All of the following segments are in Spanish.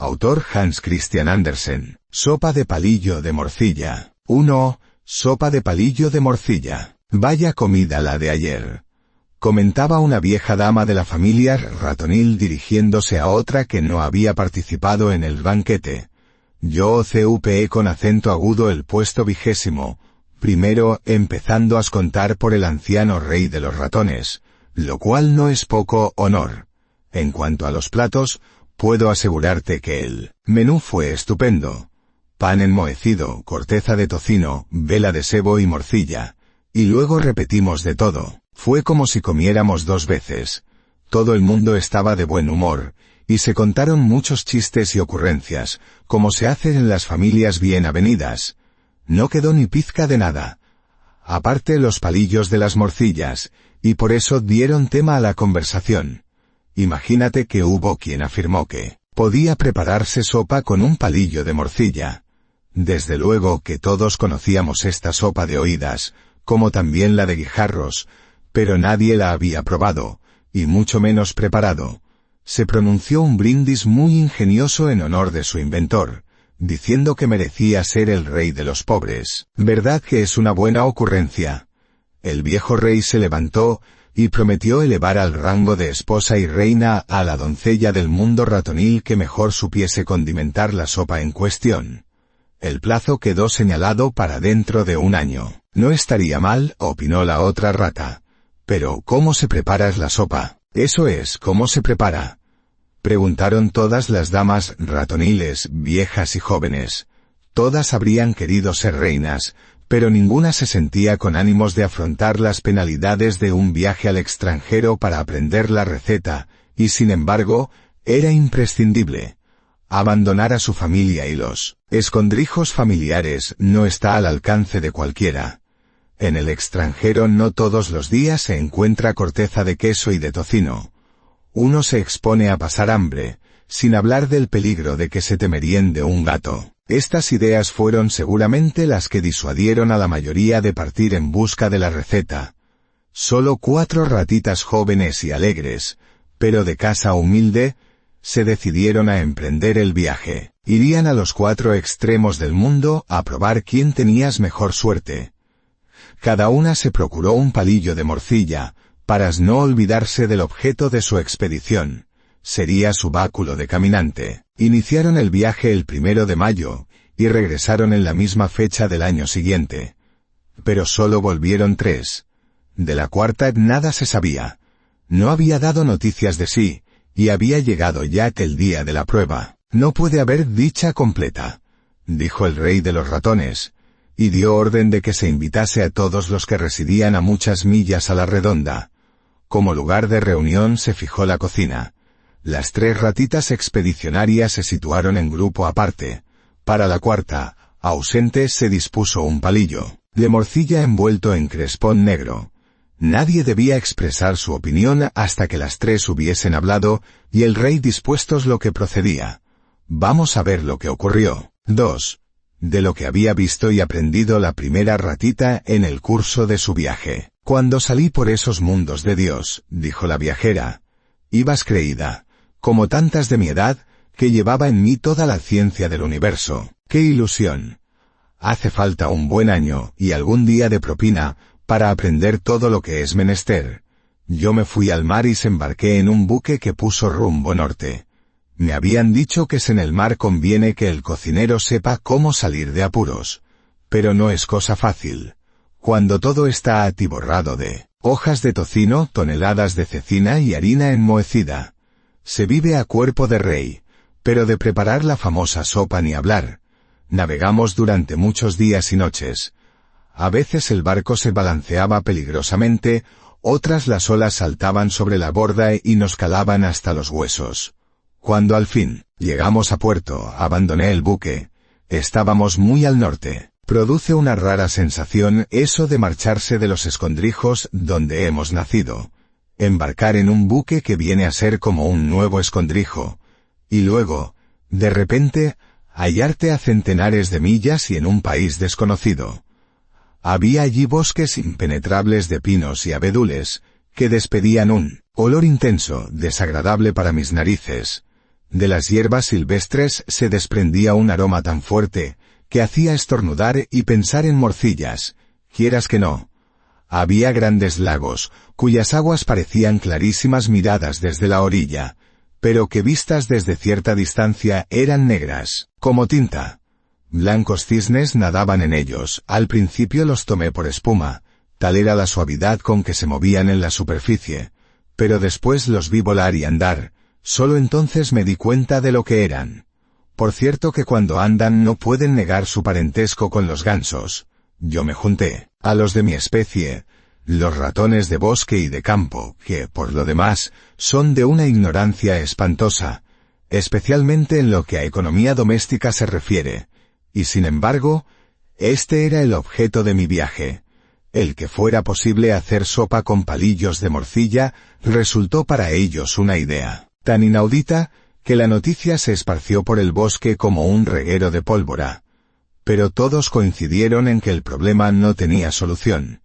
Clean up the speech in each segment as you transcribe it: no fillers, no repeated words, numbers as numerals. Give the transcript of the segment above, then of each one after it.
Autor Hans Christian Andersen. Sopa de palillo de morcilla. 1. Sopa de palillo de morcilla. Vaya comida la de ayer. Comentaba una vieja dama de la familia Ratonil dirigiéndose a otra que no había participado en el banquete. Yo cupe con acento agudo el puesto 20º, primero empezando a contar por el anciano rey de los ratones, lo cual no es poco honor. En cuanto a los platos, puedo asegurarte que el menú fue estupendo. Pan enmohecido, corteza de tocino, vela de sebo y morcilla. Y luego repetimos de todo. Fue como si comiéramos 2 veces. Todo el mundo estaba de buen humor, y se contaron muchos chistes y ocurrencias, como se hace en las familias bien avenidas. No quedó ni pizca de nada. Aparte los palillos de las morcillas, y por eso dieron tema a la conversación. Imagínate que hubo quien afirmó que podía prepararse sopa con un palillo de morcilla. Desde luego que todos conocíamos esta sopa de oídas, como también la de guijarros, pero nadie la había probado, y mucho menos preparado. Se pronunció un brindis muy ingenioso en honor de su inventor, diciendo que merecía ser el rey de los pobres. ¿Verdad que es una buena ocurrencia? El viejo rey se levantó, y prometió elevar al rango de esposa y reina a la doncella del mundo ratonil que mejor supiese condimentar la sopa en cuestión. El plazo quedó señalado para dentro de 1 año. No estaría mal, opinó la otra rata. Pero, ¿cómo se prepara la sopa? Eso es, ¿cómo se prepara? Preguntaron todas las damas ratoniles, viejas y jóvenes. Todas habrían querido ser reinas, pero ninguna se sentía con ánimos de afrontar las penalidades de un viaje al extranjero para aprender la receta, y sin embargo, era imprescindible. Abandonar a su familia y los escondrijos familiares no está al alcance de cualquiera. En el extranjero no todos los días se encuentra corteza de queso y de tocino. Uno se expone a pasar hambre, sin hablar del peligro de que se te meriende un gato. Estas ideas fueron seguramente las que disuadieron a la mayoría de partir en busca de la receta. Solo 4 ratitas jóvenes y alegres, pero de casa humilde, se decidieron a emprender el viaje. Irían a los 4 extremos del mundo a probar quién tenía mejor suerte. Cada una se procuró un palillo de morcilla, para no olvidarse del objeto de su expedición. Sería su báculo de caminante. Iniciaron el viaje el 1 de mayo, y regresaron en la misma fecha del año siguiente. Pero solo volvieron 3. De la cuarta nada se sabía. No había dado noticias de sí, y había llegado ya el día de la prueba. No puede haber dicha completa, dijo el rey de los ratones, y dio orden de que se invitase a todos los que residían a muchas millas a la redonda. Como lugar de reunión se fijó la cocina. Las 3 ratitas expedicionarias se situaron en grupo aparte. Para la cuarta, ausente, se dispuso un palillo de morcilla envuelto en crespón negro. Nadie debía expresar su opinión hasta que las 3 hubiesen hablado, y el rey dispuestos lo que procedía. Vamos a ver lo que ocurrió. 2. De lo que había visto y aprendido la primera ratita en el curso de su viaje. Cuando salí por esos mundos de Dios, dijo la viajera, ibas creída, como tantas de mi edad, que llevaba en mí toda la ciencia del universo. ¡Qué ilusión! Hace falta un buen año, y algún día de propina, para aprender todo lo que es menester. Yo me fui al mar y se embarqué en un buque que puso rumbo norte. Me habían dicho que en el mar conviene que el cocinero sepa cómo salir de apuros. Pero no es cosa fácil. Cuando todo está atiborrado de hojas de tocino, toneladas de cecina y harina enmohecida. Se vive a cuerpo de rey, pero de preparar la famosa sopa ni hablar. Navegamos durante muchos días y noches. A veces el barco se balanceaba peligrosamente, otras las olas saltaban sobre la borda y nos calaban hasta los huesos. Cuando al fin llegamos a puerto, abandoné el buque. Estábamos muy al norte. Produce una rara sensación eso de marcharse de los escondrijos donde hemos nacido. Embarcar en un buque que viene a ser como un nuevo escondrijo. Y luego, de repente, hallarte a centenares de millas y en un país desconocido. Había allí bosques impenetrables de pinos y abedules, que despedían un olor intenso, desagradable para mis narices. De las hierbas silvestres se desprendía un aroma tan fuerte, que hacía estornudar y pensar en morcillas, quieras que no. Había grandes lagos, cuyas aguas parecían clarísimas miradas desde la orilla, pero que vistas desde cierta distancia eran negras, como tinta. Blancos cisnes nadaban en ellos, al principio los tomé por espuma, tal era la suavidad con que se movían en la superficie, pero después los vi volar y andar, solo entonces me di cuenta de lo que eran. Por cierto que cuando andan no pueden negar su parentesco con los gansos. Yo me junté a los de mi especie, los ratones de bosque y de campo, que, por lo demás, son de una ignorancia espantosa, especialmente en lo que a economía doméstica se refiere, y sin embargo, este era el objeto de mi viaje. El que fuera posible hacer sopa con palillos de morcilla resultó para ellos una idea tan inaudita que la noticia se esparció por el bosque como un reguero de pólvora. Pero todos coincidieron en que el problema no tenía solución.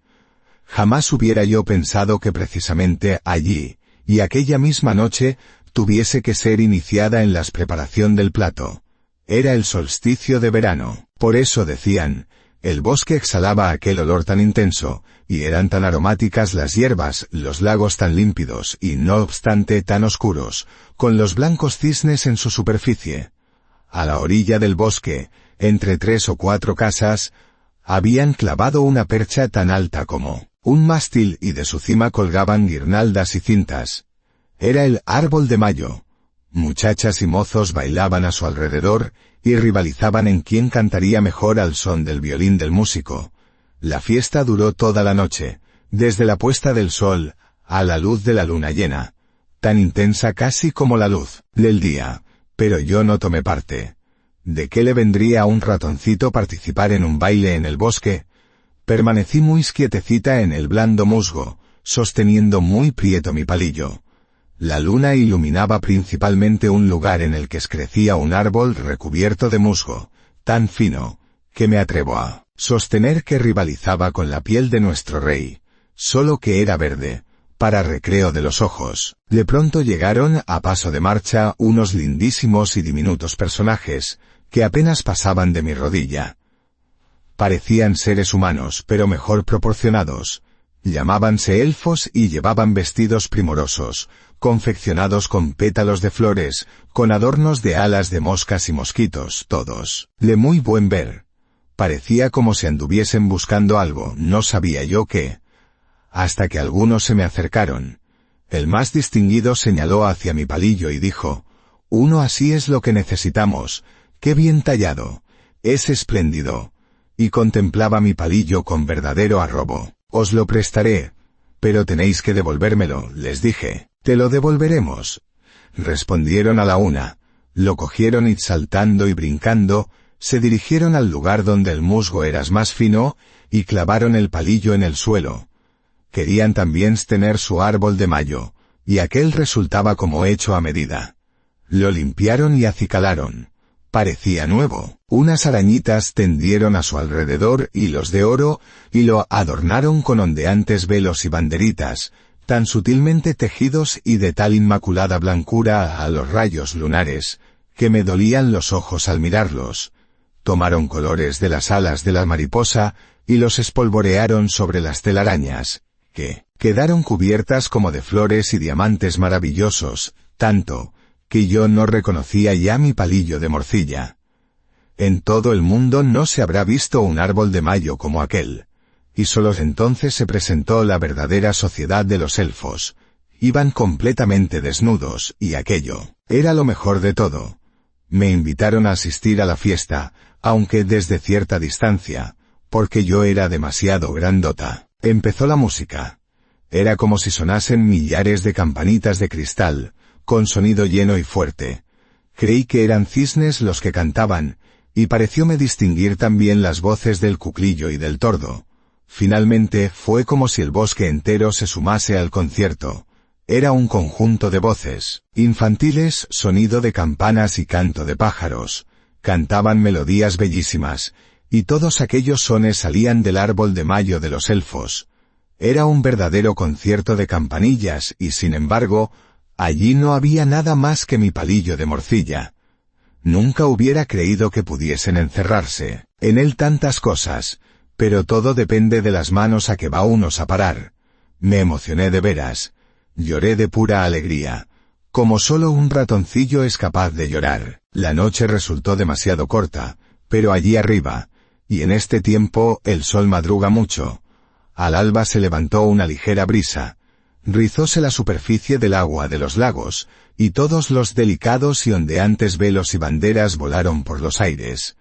Jamás hubiera yo pensado que precisamente allí, y aquella misma noche, tuviese que ser iniciada en la preparación del plato. Era el solsticio de verano, por eso decían, el bosque exhalaba aquel olor tan intenso, y eran tan aromáticas las hierbas, los lagos tan límpidos y no obstante tan oscuros, con los blancos cisnes en su superficie. A la orilla del bosque, entre 3 o 4 casas, habían clavado una percha tan alta como un mástil y de su cima colgaban guirnaldas y cintas. Era el árbol de mayo. Muchachas y mozos bailaban a su alrededor y rivalizaban en quién cantaría mejor al son del violín del músico. La fiesta duró toda la noche, desde la puesta del sol a la luz de la luna llena, tan intensa casi como la luz del día, pero yo no tomé parte. ¿De qué le vendría a un ratoncito participar en un baile en el bosque? Permanecí muy quietecita en el blando musgo, sosteniendo muy prieto mi palillo. La luna iluminaba principalmente un lugar en el que crecía un árbol recubierto de musgo, tan fino, que me atrevo a sostener que rivalizaba con la piel de nuestro rey, solo que era verde, para recreo de los ojos. De pronto llegaron, a paso de marcha, unos lindísimos y diminutos personajes, que apenas pasaban de mi rodilla. Parecían seres humanos, pero mejor proporcionados. Llamábanse elfos y llevaban vestidos primorosos, confeccionados con pétalos de flores, con adornos de alas de moscas y mosquitos, todos de muy buen ver. Parecía como si anduviesen buscando algo, no sabía yo qué. Hasta que algunos se me acercaron. El más distinguido señaló hacia mi palillo y dijo, «Uno así es lo que necesitamos, qué bien tallado, es espléndido». Y contemplaba mi palillo con verdadero arrobo. «Os lo prestaré, pero tenéis que devolvérmelo», les dije. «Te lo devolveremos», respondieron a la una. Lo cogieron y saltando y brincando, se dirigieron al lugar donde el musgo era más fino, y clavaron el palillo en el suelo. Querían también tener su árbol de mayo, y aquel resultaba como hecho a medida. Lo limpiaron y acicalaron. Parecía nuevo. Unas arañitas tendieron a su alrededor hilos de oro, y lo adornaron con ondeantes velos y banderitas, tan sutilmente tejidos y de tal inmaculada blancura a los rayos lunares, que me dolían los ojos al mirarlos. Tomaron colores de las alas de la mariposa, y los espolvorearon sobre las telarañas, que quedaron cubiertas como de flores y diamantes maravillosos, tanto que yo no reconocía ya mi palillo de morcilla. En todo el mundo no se habrá visto un árbol de mayo como aquel. Y solo entonces se presentó la verdadera sociedad de los elfos. Iban completamente desnudos, y aquello era lo mejor de todo. Me invitaron a asistir a la fiesta, aunque desde cierta distancia, porque yo era demasiado grandota. Empezó la música. Era como si sonasen millares de campanitas de cristal, con sonido lleno y fuerte. Creí que eran cisnes los que cantaban, y parecióme distinguir también las voces del cuclillo y del tordo. Finalmente fue como si el bosque entero se sumase al concierto. Era un conjunto de voces infantiles, sonido de campanas y canto de pájaros. Cantaban melodías bellísimas, y todos aquellos sones salían del árbol de mayo de los elfos. Era un verdadero concierto de campanillas y sin embargo, Allí no había nada más que mi palillo de morcilla. Nunca hubiera creído que pudiesen encerrarse en él tantas cosas, pero todo depende de las manos a que va unos a parar. Me emocioné de veras. Lloré de pura alegría, como solo un ratoncillo es capaz de llorar. La noche resultó demasiado corta, pero allí arriba, y en este tiempo el sol madruga mucho. Al alba se levantó una ligera brisa. Rizóse la superficie del agua de los lagos, y todos los delicados y ondeantes velos y banderas volaron por los aires.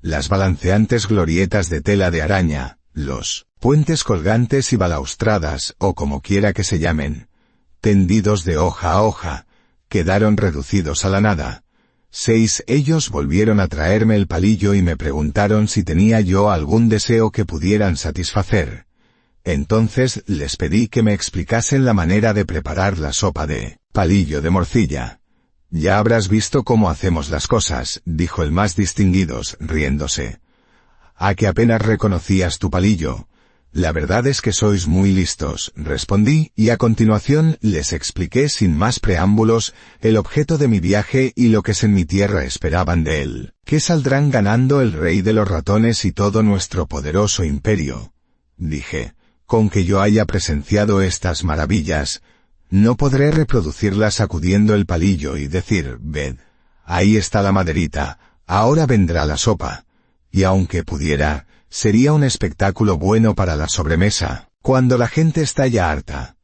Las balanceantes glorietas de tela de araña, los puentes colgantes y balaustradas, o como quiera que se llamen, tendidos de hoja a hoja, quedaron reducidos a la nada. 6 ellos volvieron a traerme el palillo y me preguntaron si tenía yo algún deseo que pudieran satisfacer. Entonces les pedí que me explicasen la manera de preparar la sopa de palillo de morcilla. Ya habrás visto cómo hacemos las cosas, dijo el más distinguido, riéndose. ¿A que apenas reconocías tu palillo? La verdad es que sois muy listos, respondí, y a continuación les expliqué sin más preámbulos el objeto de mi viaje y lo que en mi tierra esperaban de él. ¿Qué saldrán ganando el rey de los ratones y todo nuestro poderoso imperio? Dije, con que yo haya presenciado estas maravillas, no podré reproducirlas sacudiendo el palillo y decir, ved, ahí está la maderita, ahora vendrá la sopa. Y aunque pudiera, sería un espectáculo bueno para la sobremesa, cuando la gente está ya harta.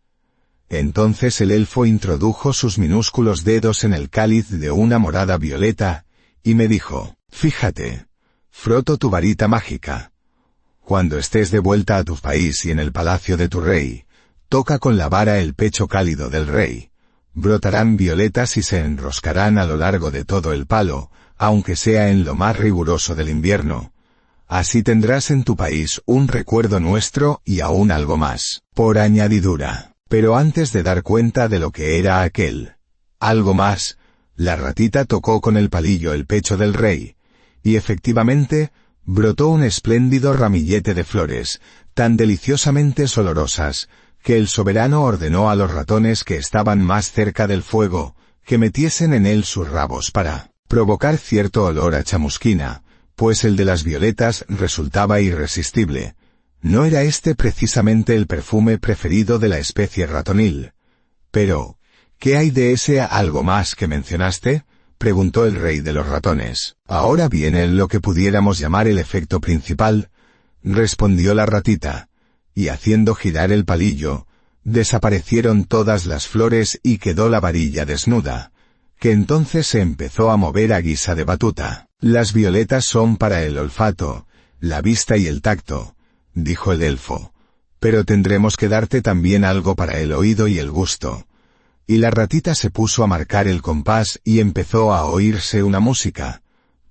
Entonces el elfo introdujo sus minúsculos dedos en el cáliz de una morada violeta, y me dijo, fíjate, froto tu varita mágica. Cuando estés de vuelta a tu país y en el palacio de tu rey, toca con la vara el pecho cálido del rey. Brotarán violetas y se enroscarán a lo largo de todo el palo, aunque sea en lo más riguroso del invierno. Así tendrás en tu país un recuerdo nuestro y aún algo más, por añadidura. Pero antes de dar cuenta de lo que era aquel algo más, la ratita tocó con el palillo el pecho del rey, y efectivamente, brotó un espléndido ramillete de flores, tan deliciosamente olorosas, que el soberano ordenó a los ratones que estaban más cerca del fuego, que metiesen en él sus rabos para provocar cierto olor a chamusquina, pues el de las violetas resultaba irresistible. No era este precisamente el perfume preferido de la especie ratonil. Pero, ¿qué hay de ese algo más que mencionaste?, preguntó el rey de los ratones. Ahora viene lo que pudiéramos llamar el efecto principal, respondió la ratita, y haciendo girar el palillo, desaparecieron todas las flores y quedó la varilla desnuda, que entonces se empezó a mover a guisa de batuta. Las violetas son para el olfato, la vista y el tacto, dijo el elfo, pero tendremos que darte también algo para el oído y el gusto. Y la ratita se puso a marcar el compás y empezó a oírse una música,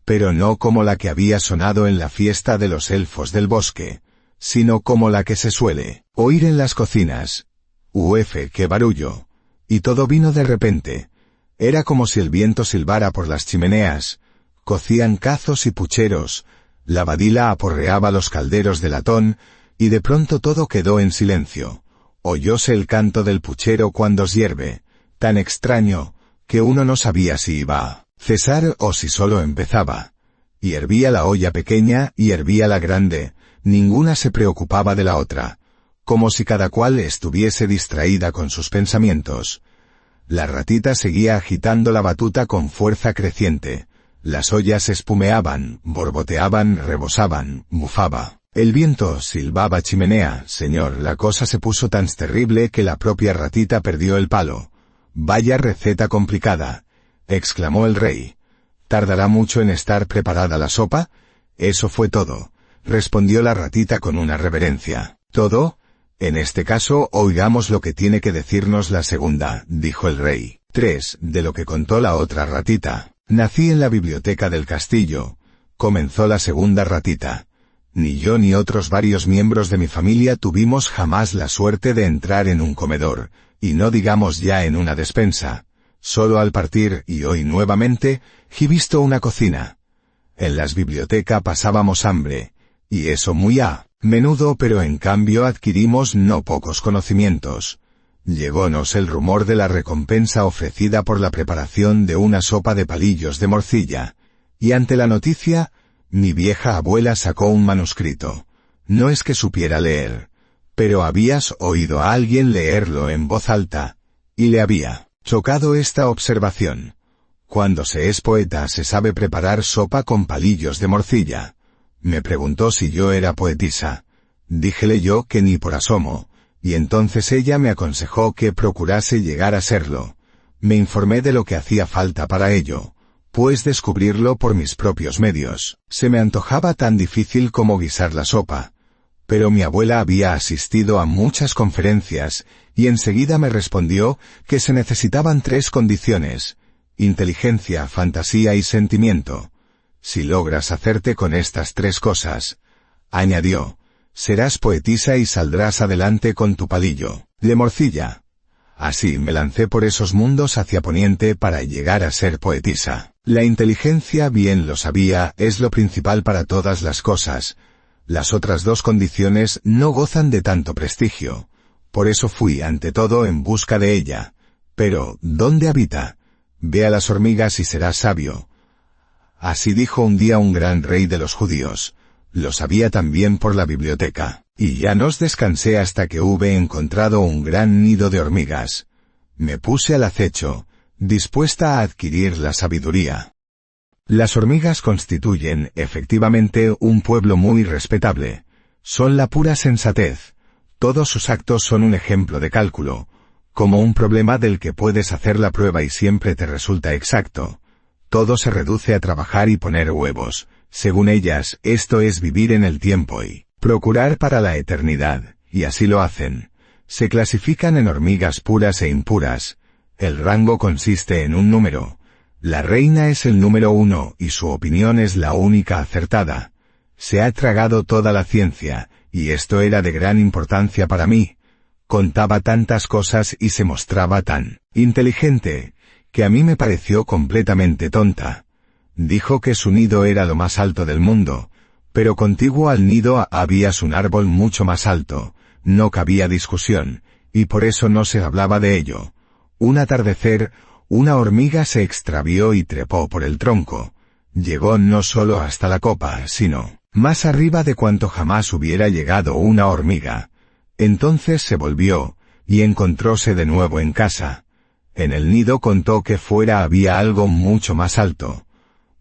pero no como la que había sonado en la fiesta de los elfos del bosque, sino como la que se suele oír en las cocinas. ¡Uefe, qué barullo! Y todo vino de repente. Era como si el viento silbara por las chimeneas, cocían cazos y pucheros, la badila aporreaba los calderos de latón, y de pronto todo quedó en silencio. Oyóse el canto del puchero cuando hierve, tan extraño, que uno no sabía si iba a cesar o si solo empezaba. Y hervía la olla pequeña y hervía la grande, ninguna se preocupaba de la otra, como si cada cual estuviese distraída con sus pensamientos. La ratita seguía agitando la batuta con fuerza creciente, las ollas espumeaban, borboteaban, rebosaban, bufaba. El viento silbaba chimenea, señor, la cosa se puso tan terrible que la propia ratita perdió el palo. Vaya receta complicada, exclamó el rey. ¿Tardará mucho en estar preparada la sopa? Eso fue todo, respondió la ratita con una reverencia. ¿Todo? En este caso, oigamos lo que tiene que decirnos la segunda, dijo el rey. 3. De lo que contó la otra ratita. Nací en la biblioteca del castillo, comenzó la segunda ratita. Ni yo ni otros varios miembros de mi familia tuvimos jamás la suerte de entrar en un comedor, y no digamos ya en una despensa. Solo al partir, y hoy nuevamente, he visto una cocina. En las bibliotecas pasábamos hambre, y eso muy a menudo, pero en cambio adquirimos no pocos conocimientos. llegónos el rumor de la recompensa ofrecida por la preparación de una sopa de palillos de morcilla, y ante la noticia, mi vieja abuela sacó un manuscrito. No es que supiera leer, pero habías oído a alguien leerlo en voz alta, y le había chocado esta observación. Cuando se es poeta se sabe preparar sopa con palillos de morcilla. Me preguntó si yo era poetisa. Díjele yo que ni por asomo, y entonces ella me aconsejó que procurase llegar a serlo. Me informé de lo que hacía falta para ello, pues descubrirlo por mis propios medios se me antojaba tan difícil como guisar la sopa. Pero mi abuela había asistido a muchas conferencias, y enseguida me respondió que se necesitaban 3 condiciones: inteligencia, fantasía y sentimiento. Si logras hacerte con estas 3 cosas, añadió, serás poetisa y saldrás adelante con tu palillo de morcilla. Así me lancé por esos mundos hacia Poniente para llegar a ser poetisa. La inteligencia, bien lo sabía, es lo principal para todas las cosas. Las otras 2 condiciones no gozan de tanto prestigio. Por eso fui ante todo en busca de ella. Pero, ¿dónde habita? Ve a las hormigas y serás sabio. Así dijo un día un gran rey de los judíos. Lo sabía también por la biblioteca, y ya no descansé hasta que hube encontrado un gran nido de hormigas. Me puse al acecho, dispuesta a adquirir la sabiduría. Las hormigas constituyen, efectivamente, un pueblo muy respetable. Son la pura sensatez. Todos sus actos son un ejemplo de cálculo, como un problema del que puedes hacer la prueba y siempre te resulta exacto. Todo se reduce a trabajar y poner huevos. Según ellas, esto es vivir en el tiempo y procurar para la eternidad, y así lo hacen. Se clasifican en hormigas puras e impuras. El rango consiste en un número. La reina es el número 1 y su opinión es la única acertada. Se ha tragado toda la ciencia, y esto era de gran importancia para mí. Contaba tantas cosas y se mostraba tan inteligente, que a mí me pareció completamente tonta. Dijo que su nido era lo más alto del mundo, pero contiguo al nido había un árbol mucho más alto. No cabía discusión, y por eso no se hablaba de ello. Un atardecer, una hormiga se extravió y trepó por el tronco. Llegó no solo hasta la copa, sino más arriba de cuanto jamás hubiera llegado una hormiga. Entonces se volvió, y encontróse de nuevo en casa. En el nido contó que fuera había algo mucho más alto.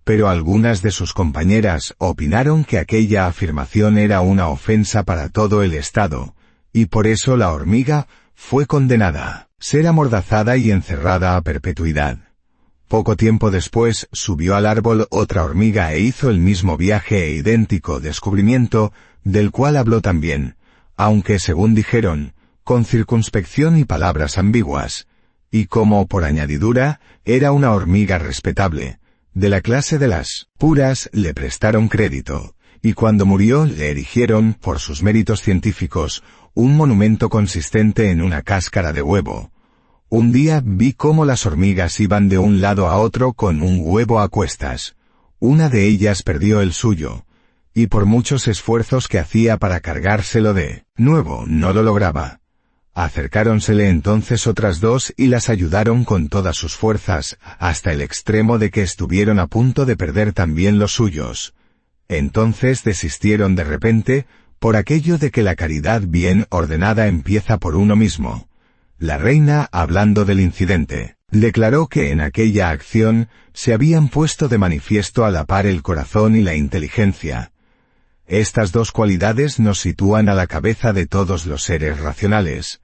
Pero algunas de sus compañeras opinaron que aquella afirmación era una ofensa para todo el estado, y por eso la hormiga fue condenada a ser amordazada y encerrada a perpetuidad. Poco tiempo después subió al árbol otra hormiga e hizo el mismo viaje e idéntico descubrimiento, del cual habló también, aunque según dijeron, con circunspección y palabras ambiguas, y como por añadidura, era una hormiga respetable. De la clase de las puras le prestaron crédito, y cuando murió le erigieron, por sus méritos científicos, un monumento consistente en una cáscara de huevo. Un día vi cómo las hormigas iban de un lado a otro con un huevo a cuestas. Una de ellas perdió el suyo, y por muchos esfuerzos que hacía para cargárselo de nuevo no lo lograba. Acercáronsele entonces otras 2 y las ayudaron con todas sus fuerzas, hasta el extremo de que estuvieron a punto de perder también los suyos. Entonces desistieron de repente, por aquello de que la caridad bien ordenada empieza por uno mismo. La reina, hablando del incidente, declaró que en aquella acción se habían puesto de manifiesto a la par el corazón y la inteligencia. Estas 2 cualidades nos sitúan a la cabeza de todos los seres racionales.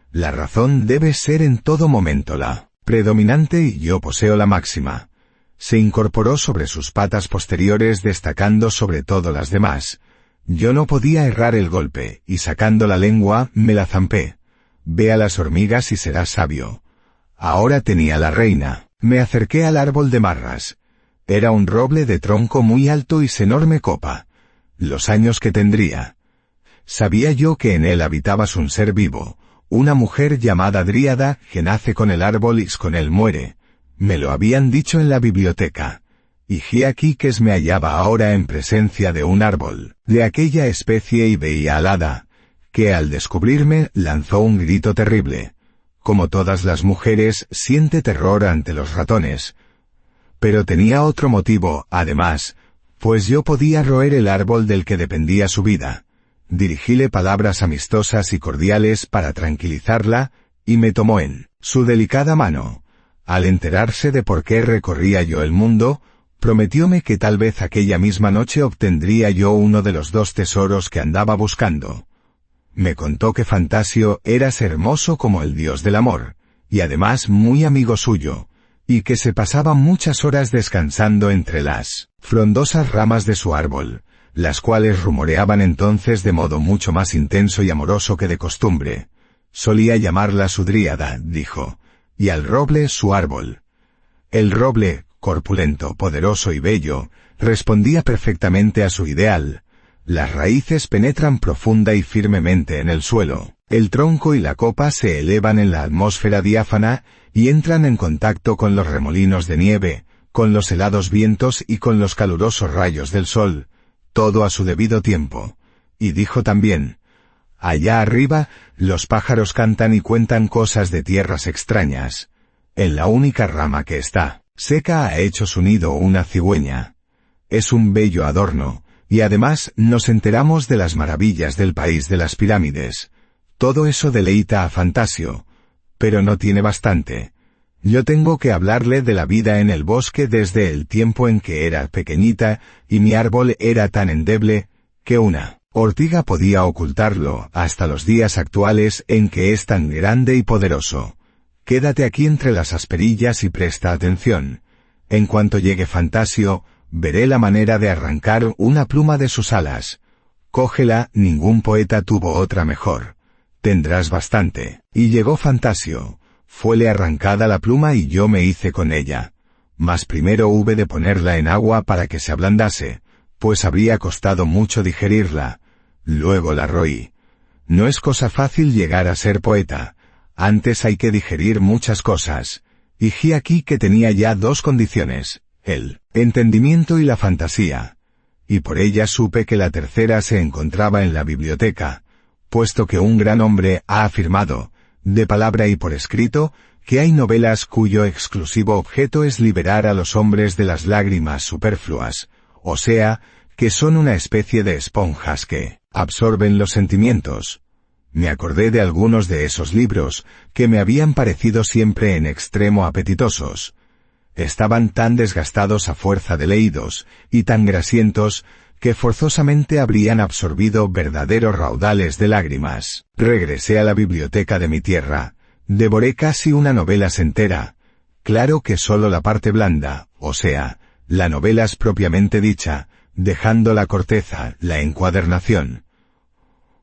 La razón debe ser en todo momento la predominante y yo poseo la máxima. Se incorporó sobre sus patas posteriores destacando sobre todo las demás. Yo no podía errar el golpe, y sacando la lengua, me la zampé. Ve a las hormigas y serás sabio. Ahora tenía la reina. Me acerqué al árbol de marras. Era un roble de tronco muy alto y enorme copa. Los años que tendría. Sabía yo que en él habitabas un ser vivo, una mujer llamada Dríada, que nace con el árbol y con él muere. Me lo habían dicho en la biblioteca. Y he aquí que me hallaba ahora en presencia de un árbol, de aquella especie y veía al hada, que al descubrirme lanzó un grito terrible. como todas las mujeres, siente terror ante los ratones. Pero tenía otro motivo, además, pues yo podía roer el árbol del que dependía su vida. Dirigíle palabras amistosas y cordiales para tranquilizarla, y me tomó en su delicada mano. Al enterarse de por qué recorría yo el mundo, prometióme que tal vez aquella misma noche obtendría yo uno de los 2 tesoros que andaba buscando. Me contó que Fantasio era hermoso como el dios del amor, y además muy amigo suyo, y que se pasaba muchas horas descansando entre las frondosas ramas de su árbol, las cuales rumoreaban entonces de modo mucho más intenso y amoroso que de costumbre. Solía llamarla su dríada, dijo, y al roble su árbol. El roble, corpulento, poderoso y bello, respondía perfectamente a su ideal. Las raíces penetran profunda y firmemente en el suelo, el tronco y la copa se elevan en la atmósfera diáfana y entran en contacto con los remolinos de nieve, con los helados vientos y con los calurosos rayos del sol, todo a su debido tiempo. Y dijo también, allá arriba, los pájaros cantan y cuentan cosas de tierras extrañas. En la única rama que está seca ha hecho su nido una cigüeña. Es un bello adorno, y además nos enteramos de las maravillas del país de las pirámides. Todo eso deleita a Fantasio, pero no tiene bastante. Yo tengo que hablarle de la vida en el bosque desde el tiempo en que era pequeñita, y mi árbol era tan endeble, que una ortiga podía ocultarlo, hasta los días actuales en que es tan grande y poderoso. Quédate aquí entre las asperillas y presta atención. En cuanto llegue Fantasio, veré la manera de arrancar una pluma de sus alas. Cógela, ningún poeta tuvo otra mejor. Tendrás bastante. Y llegó Fantasio. Fuele arrancada la pluma y yo me hice con ella. Mas primero hube de ponerla en agua para que se ablandase, pues habría costado mucho digerirla. Luego la roí. No es cosa fácil llegar a ser poeta. Antes hay que digerir muchas cosas. Y he aquí que tenía ya 2 condiciones, el entendimiento y la fantasía. Y por ella supe que la tercera se encontraba en la biblioteca, puesto que un gran hombre ha afirmado, de palabra y por escrito, que hay novelas cuyo exclusivo objeto es liberar a los hombres de las lágrimas superfluas, o sea, que son una especie de esponjas que absorben los sentimientos. Me acordé de algunos de esos libros, que me habían parecido siempre en extremo apetitosos. Estaban tan desgastados a fuerza de leídos, y tan grasientos, que forzosamente habrían absorbido verdaderos raudales de lágrimas. Regresé a la biblioteca de mi tierra. Devoré casi una novela entera. Claro que solo la parte blanda, o sea, la novela es propiamente dicha, dejando la corteza, la encuadernación.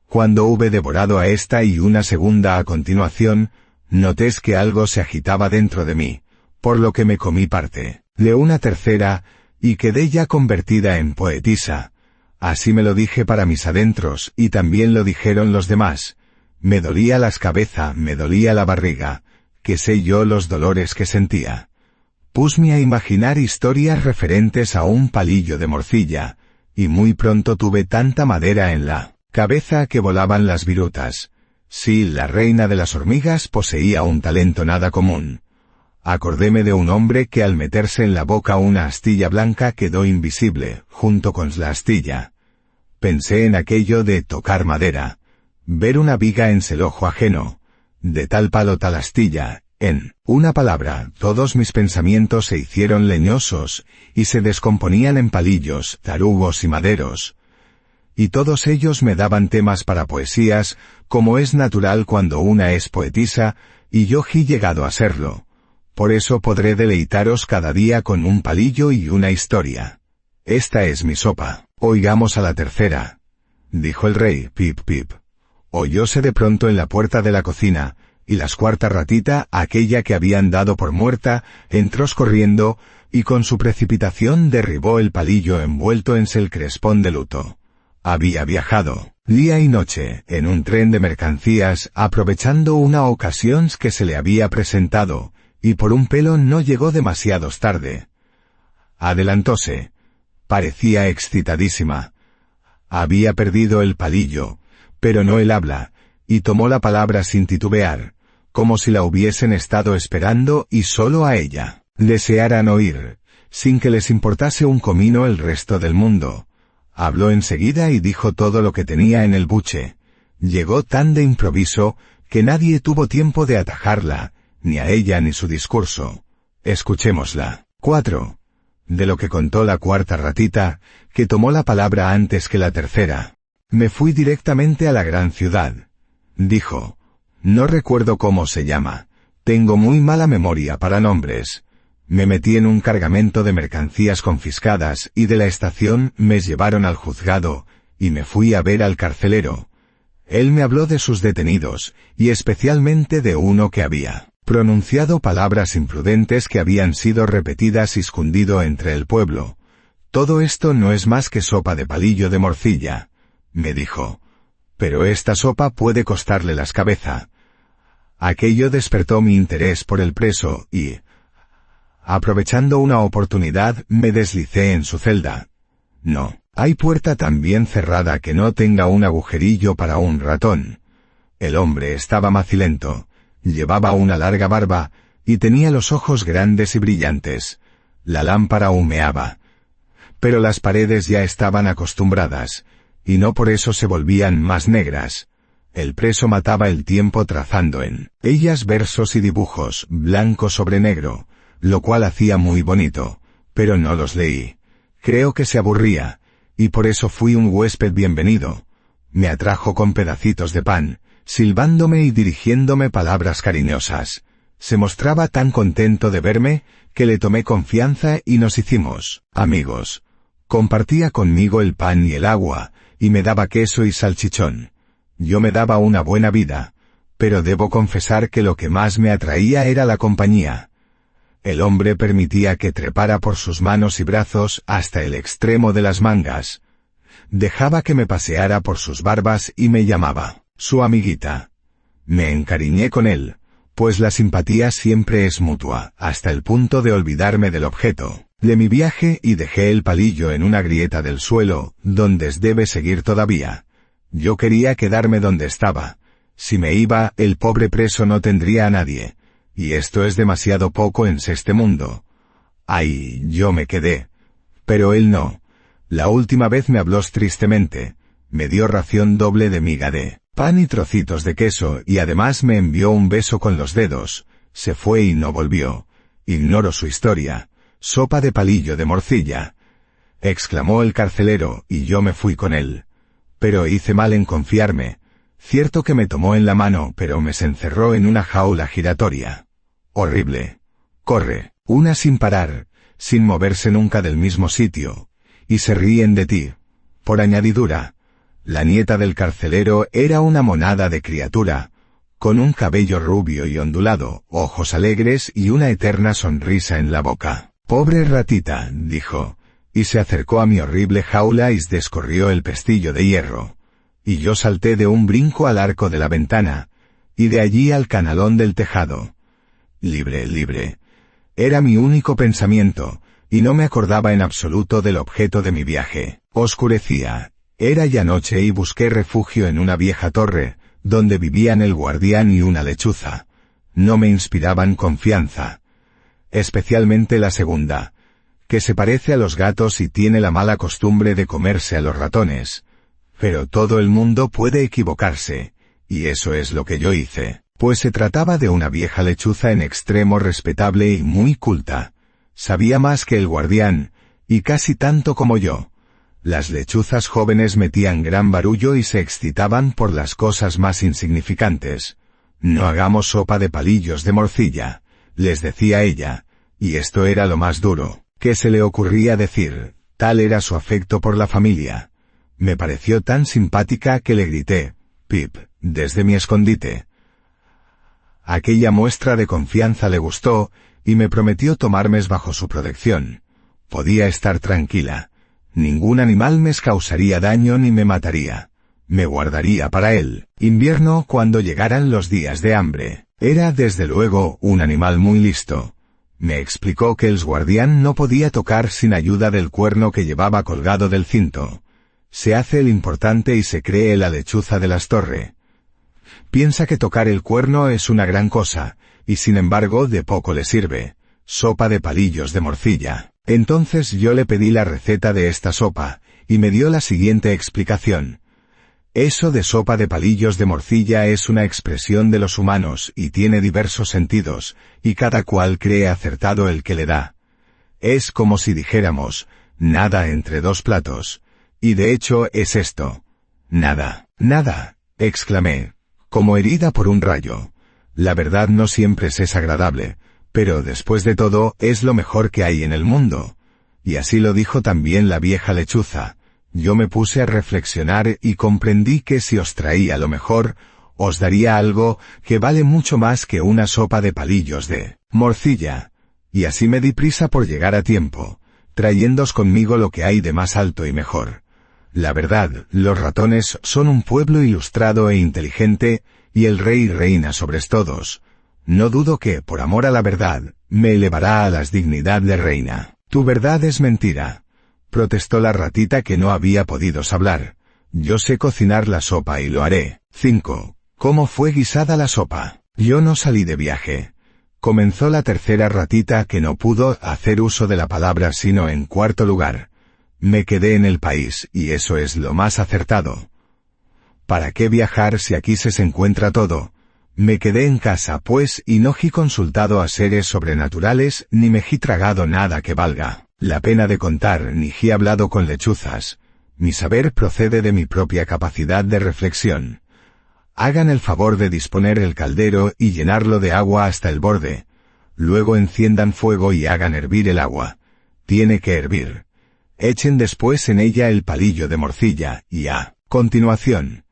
Cuando hube devorado a esta y una segunda a continuación, noté que algo se agitaba dentro de mí, por lo que me comí parte de una tercera, y quedé ya convertida en poetisa. Así me lo dije para mis adentros, y también lo dijeron los demás. Me dolía la cabeza, me dolía la barriga, que sé yo los dolores que sentía. Pusme a imaginar historias referentes a un palillo de morcilla, y muy pronto tuve tanta madera en la cabeza que volaban las virutas. Sí, la reina de las hormigas poseía un talento nada común. Acordéme de un hombre que al meterse en la boca una astilla blanca quedó invisible, junto con la astilla. Pensé en aquello de tocar madera, ver una viga en el ojo ajeno, de tal palo tal astilla, en una palabra, todos mis pensamientos se hicieron leñosos, y se descomponían en palillos, tarugos y maderos. Y todos ellos me daban temas para poesías, como es natural cuando una es poetisa, y yo he llegado a serlo. Por eso podré deleitaros cada día con un palillo y una historia. Esta es mi sopa. Oigamos a la tercera, dijo el rey. Pip pip. Oyóse de pronto en la puerta de la cocina, y la cuarta ratita, aquella que habían dado por muerta, entró corriendo, y con su precipitación derribó el palillo envuelto en el crespón de luto. Había viajado, día y noche, en un tren de mercancías, aprovechando una ocasión que se le había presentado, y por un pelo no llegó demasiado tarde. Adelantóse. Parecía excitadísima. Había perdido el palillo, pero no el habla, y tomó la palabra sin titubear, como si la hubiesen estado esperando y solo a ella desearan oír, sin que les importase un comino el resto del mundo. Habló enseguida y dijo todo lo que tenía en el buche. Llegó tan de improviso, que nadie tuvo tiempo de atajarla, ni a ella ni su discurso. Escuchémosla. 4. De lo que contó la cuarta ratita, que tomó la palabra antes que la tercera. Me fui directamente a la gran ciudad. Dijo. No recuerdo cómo se llama. Tengo muy mala memoria para nombres. Me metí en un cargamento de mercancías confiscadas y de la estación me llevaron al juzgado, y me fui a ver al carcelero. Él me habló de sus detenidos, y especialmente de uno que había pronunciado palabras imprudentes que habían sido repetidas y escondido entre el pueblo. Todo esto no es más que sopa de palillo de morcilla, me dijo. Pero esta sopa puede costarle las cabezas. Aquello despertó mi interés por el preso y, aprovechando una oportunidad, me deslicé en su celda. No, hay puerta tan bien cerrada que no tenga un agujerillo para un ratón. El hombre estaba macilento, llevaba una larga barba, y tenía los ojos grandes y brillantes. La lámpara humeaba. Pero las paredes ya estaban acostumbradas, y no por eso se volvían más negras. El preso mataba el tiempo trazando en ellas versos y dibujos, blanco sobre negro, lo cual hacía muy bonito, pero no los leí. Creo que se aburría, y por eso fui un huésped bienvenido. Me atrajo con pedacitos de pan, silbándome y dirigiéndome palabras cariñosas. Se mostraba tan contento de verme, que le tomé confianza y nos hicimos amigos. Compartía conmigo el pan y el agua, y me daba queso y salchichón. Yo me daba una buena vida, pero debo confesar que lo que más me atraía era la compañía. El hombre permitía que trepara por sus manos y brazos hasta el extremo de las mangas. Dejaba que me paseara por sus barbas y me llamaba su amiguita. Me encariñé con él, pues la simpatía siempre es mutua, hasta el punto de olvidarme del objeto de mi viaje y dejé el palillo en una grieta del suelo, donde debe seguir todavía. Yo quería quedarme donde estaba. Si me iba, el pobre preso no tendría a nadie. Y esto es demasiado poco en este mundo. Ay, yo me quedé. Pero él no. La última vez me habló tristemente. Me dio ración doble de miga de pan y trocitos de queso y además me envió un beso con los dedos. Se fue y no volvió. Ignoro su historia. Sopa de palillo de morcilla, exclamó el carcelero, y yo me fui con él. Pero hice mal en confiarme. Cierto que me tomó en la mano, pero me se encerró en una jaula giratoria. Horrible. Corre, una sin parar, sin moverse nunca del mismo sitio, y se ríen de ti. Por añadidura, la nieta del carcelero era una monada de criatura, con un cabello rubio y ondulado, ojos alegres y una eterna sonrisa en la boca. Pobre ratita, dijo, y se acercó a mi horrible jaula y descorrió el pestillo de hierro. Y yo salté de un brinco al arco de la ventana, y de allí al canalón del tejado. Libre, libre. Era mi único pensamiento, y no me acordaba en absoluto del objeto de mi viaje. Oscurecía. Era ya noche y busqué refugio en una vieja torre, donde vivían el guardián y una lechuza. No me inspiraban confianza. Especialmente la segunda, que se parece a los gatos y tiene la mala costumbre de comerse a los ratones. Pero todo el mundo puede equivocarse, y eso es lo que yo hice, pues se trataba de una vieja lechuza en extremo respetable y muy culta. Sabía más que el guardián, y casi tanto como yo. Las lechuzas jóvenes metían gran barullo y se excitaban por las cosas más insignificantes. No hagamos sopa de palillos de morcilla, les decía ella, y esto era lo más duro que se le ocurría decir, tal era su afecto por la familia. Me pareció tan simpática que le grité, Pip, desde mi escondite. Aquella muestra de confianza le gustó, y me prometió tomarme bajo su protección. Podía estar tranquila. Ningún animal me causaría daño ni me mataría. Me guardaría para él invierno cuando llegaran los días de hambre. Era desde luego un animal muy listo. Me explicó que el guardián no podía tocar sin ayuda del cuerno que llevaba colgado del cinto. Se hace el importante y se cree la lechuza de las torres. Piensa que tocar el cuerno es una gran cosa, y sin embargo de poco le sirve. Sopa de palillos de morcilla. Entonces yo le pedí la receta de esta sopa, y me dio la siguiente explicación. Eso de sopa de palillos de morcilla es una expresión de los humanos y tiene diversos sentidos, y cada cual cree acertado el que le da. Es como si dijéramos, nada entre dos platos. Y de hecho es esto. Nada, nada, exclamé, como herida por un rayo. La verdad no siempre es agradable, pero después de todo es lo mejor que hay en el mundo. Y así lo dijo también la vieja lechuza. Yo me puse a reflexionar y comprendí que si os traía lo mejor, os daría algo que vale mucho más que una sopa de palillos de morcilla. Y así me di prisa por llegar a tiempo, trayéndoos conmigo lo que hay de más alto y mejor. La verdad, los ratones son un pueblo ilustrado e inteligente, y el rey reina sobre todos. No dudo que, por amor a la verdad, me elevará a la dignidad de reina. Tu verdad es mentira, protestó la ratita que no había podido hablar. Yo sé cocinar la sopa y lo haré. 5. ¿Cómo fue guisada la sopa? Yo no salí de viaje. Comenzó la tercera ratita que no pudo hacer uso de la palabra sino en cuarto lugar. Me quedé en el país, y eso es lo más acertado. ¿Para qué viajar si aquí se encuentra todo? Me quedé en casa pues y no he consultado a seres sobrenaturales ni me he tragado nada que valga la pena de contar ni he hablado con lechuzas. Mi saber procede de mi propia capacidad de reflexión. Hagan el favor de disponer el caldero y llenarlo de agua hasta el borde. Luego enciendan fuego y hagan hervir el agua. Tiene que hervir. Echen después en ella el palillo de morcilla y a continuación,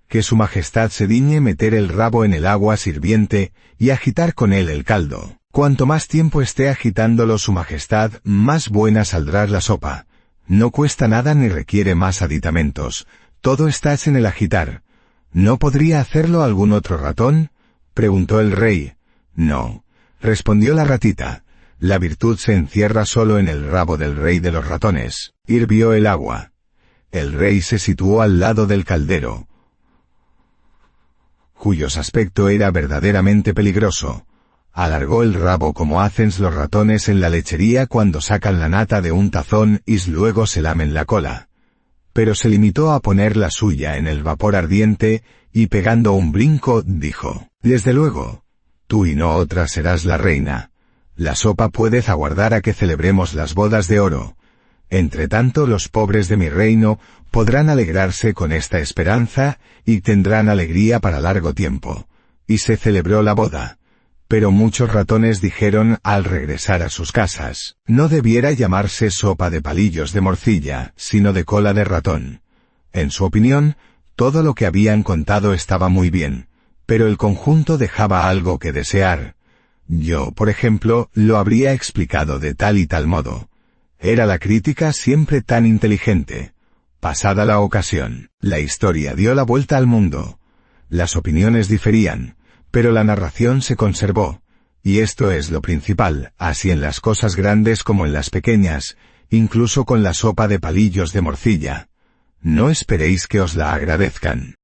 que su majestad se diñe meter el rabo en el agua hirviente y agitar con él el caldo. Cuanto más tiempo esté agitándolo su majestad, más buena saldrá la sopa. No cuesta nada ni requiere más aditamentos. Todo está en el agitar. ¿No podría hacerlo algún otro ratón?, preguntó el rey. No, respondió la ratita. La virtud se encierra solo en el rabo del rey de los ratones. Hirvió el agua. El rey se situó al lado del caldero, cuyo aspecto era verdaderamente peligroso. Alargó el rabo como hacen los ratones en la lechería cuando sacan la nata de un tazón y luego se lamen la cola. Pero se limitó a poner la suya en el vapor ardiente, y pegando un brinco, dijo, «Desde luego, tú y no otra serás la reina. La sopa puedes aguardar a que celebremos las bodas de oro. Entre tanto los pobres de mi reino podrán alegrarse con esta esperanza, y tendrán alegría para largo tiempo». Y se celebró la boda. Pero muchos ratones dijeron al regresar a sus casas, no debiera llamarse sopa de palillos de morcilla, sino de cola de ratón. En su opinión, todo lo que habían contado estaba muy bien, pero el conjunto dejaba algo que desear. Yo, por ejemplo, lo habría explicado de tal y tal modo. Era la crítica siempre tan inteligente. Pasada la ocasión, la historia dio la vuelta al mundo. Las opiniones diferían, pero la narración se conservó, y esto es lo principal, así en las cosas grandes como en las pequeñas, incluso con la sopa de palillos de morcilla. No esperéis que os la agradezcan.